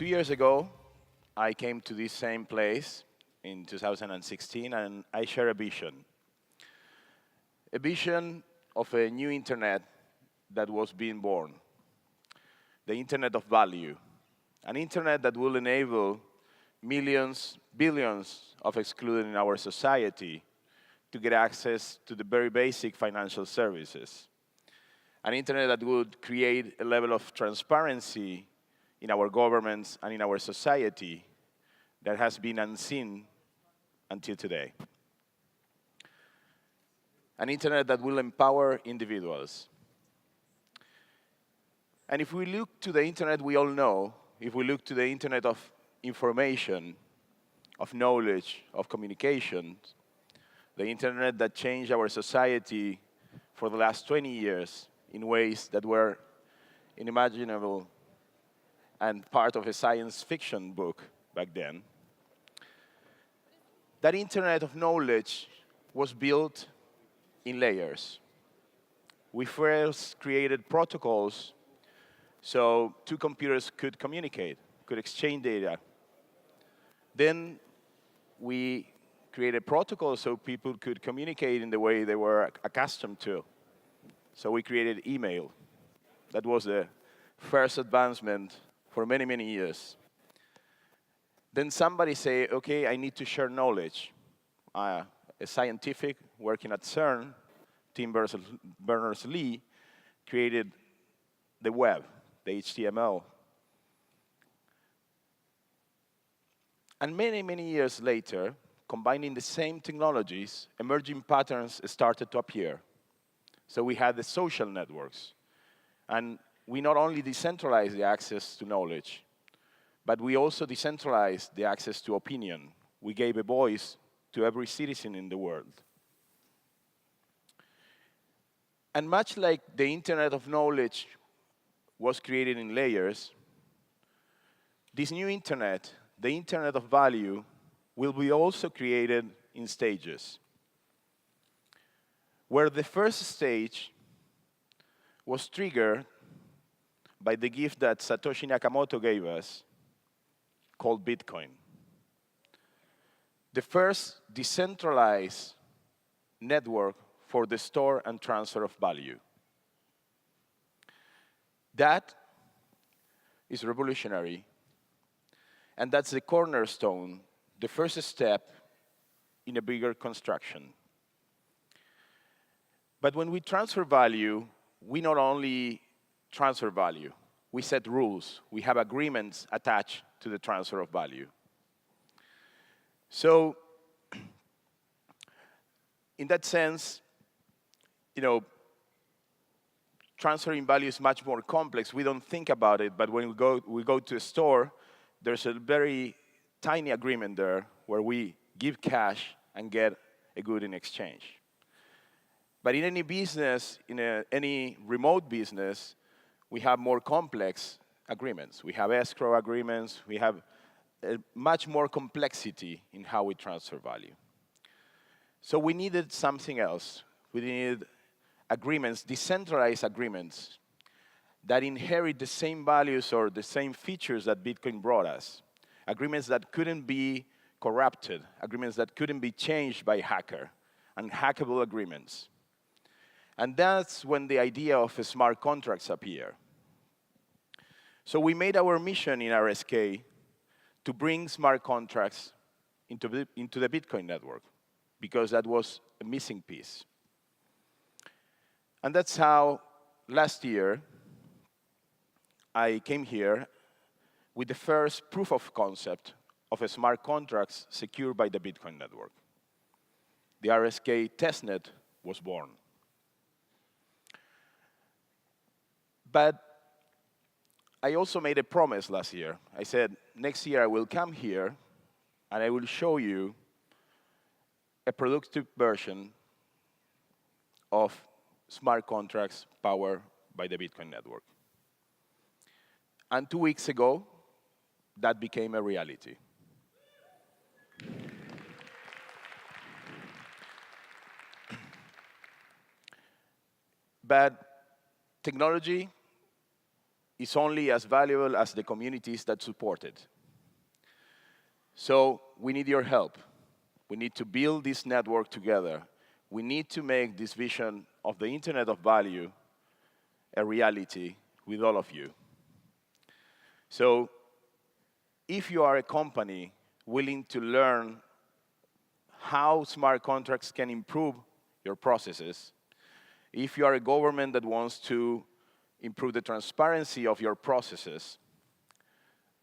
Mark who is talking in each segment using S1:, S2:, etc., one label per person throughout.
S1: 2 years ago, I came to this same place in 2016, and I share a vision of a new internet that was being born, the internet of value, an internet that will enable millions, billions of excluded in our society to get access to the very basic financial services. An internet that would create a level of transparency in our governments and in our society that has been unseen until today. An internet that will empower individuals. And if we look to the internet we all know, if we look to the internet of information, of knowledge, of communication, the internet that changed our society for the last 20 years in ways that were unimaginable and part of a science fiction book back then. That internet of knowledge was built in layers. We first created protocols so two computers could communicate, could exchange data. Then we created protocols so people could communicate in the way they were accustomed to. So we created email. That was the first advancement for many, many years. Then somebody say, okay, I need to share knowledge. A scientific working at CERN, Tim Berners-Lee, created the web, the HTML. And many, many years later, combining the same technologies, emerging patterns started to appear. So we had the social networks. And we not only decentralized the access to knowledge, but we also decentralized the access to opinion. We gave a voice to every citizen in the world. And much like the internet of knowledge was created in layers, this new internet, the internet of value, will be also created in stages, where the first stage was triggered by the gift that Satoshi Nakamoto gave us, called Bitcoin. The first decentralized network for the store and transfer of value. That is revolutionary, and that's the cornerstone, the first step in a bigger construction. But when we transfer value, we not only transfer value, we set rules, we have agreements attached to the transfer of value. So, in that sense, transferring value is much more complex. We don't think about it, but when we go to a store, there's a very tiny agreement there where we give cash and get a good in exchange. But in any business, in any remote business, we have more complex agreements. We have escrow agreements. We have much more complexity in how we transfer value. So we needed something else. We needed agreements, decentralized agreements, that inherit the same values or the same features that Bitcoin brought us. Agreements that couldn't be corrupted, agreements that couldn't be changed by a hacker, unhackable agreements. And that's when the idea of smart contracts appeared. So we made our mission in RSK to bring smart contracts into the Bitcoin network, because that was a missing piece. And that's how last year I came here with the first proof of concept of a smart contracts secured by the Bitcoin network. The RSK testnet was born. But I also made a promise last year. I said, next year I will come here and I will show you a productive version of smart contracts powered by the Bitcoin network. And 2 weeks ago, that became a reality. But technology is only as valuable as the communities that support it. So we need your help. We need to build this network together. We need to make this vision of the Internet of Value a reality with all of you. So if you are a company willing to learn how smart contracts can improve your processes, if you are a government that wants to improve the transparency of your processes,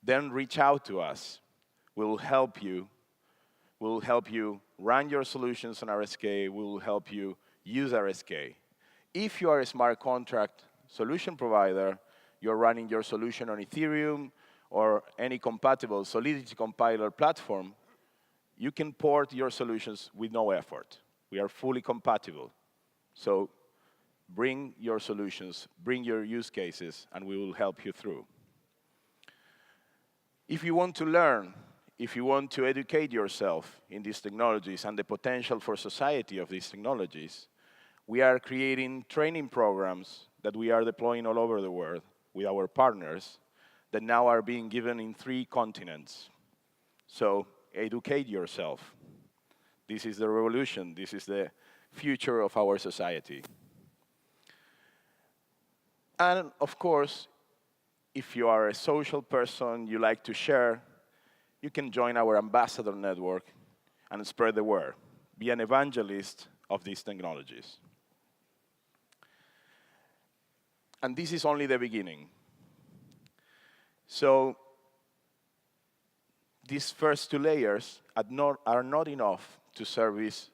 S1: then reach out to us. We'll help you. We'll help you run your solutions on RSK. We'll help you use RSK. If you are a smart contract solution provider, you're running your solution on Ethereum or any compatible Solidity compiler platform, you can port your solutions with no effort. We are fully compatible. So bring your solutions, bring your use cases, and we will help you through. If you want to learn, if you want to educate yourself in these technologies and the potential for society of these technologies, we are creating training programs that we are deploying all over the world with our partners that now are being given in 3 continents. So educate yourself. This is the revolution. This is the future of our society. And of course, if you are a social person, you like to share, you can join our ambassador network and spread the word. Be an evangelist of these technologies. And this is only the beginning. So these first 2 layers are not enough to service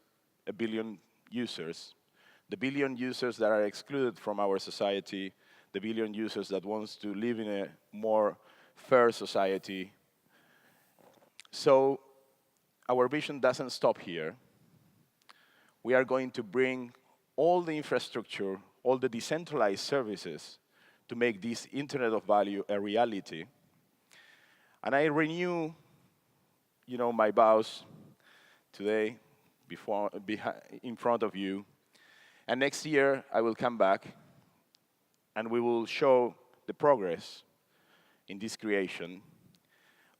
S1: 1 billion users. The billion users that are excluded from our society, the billion users that wants to live in a more fair society. So our vision doesn't stop here. We are going to bring all the infrastructure, all the decentralized services to make this Internet of Value a reality. And I renew, my vows today in front of you. And next year, I will come back and we will show the progress in this creation.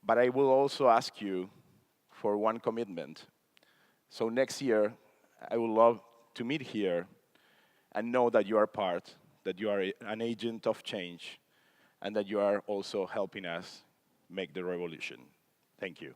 S1: But I will also ask you for one commitment. So next year, I would love to meet here and know that you are part, that you are an agent of change, and that you are also helping us make the revolution. Thank you.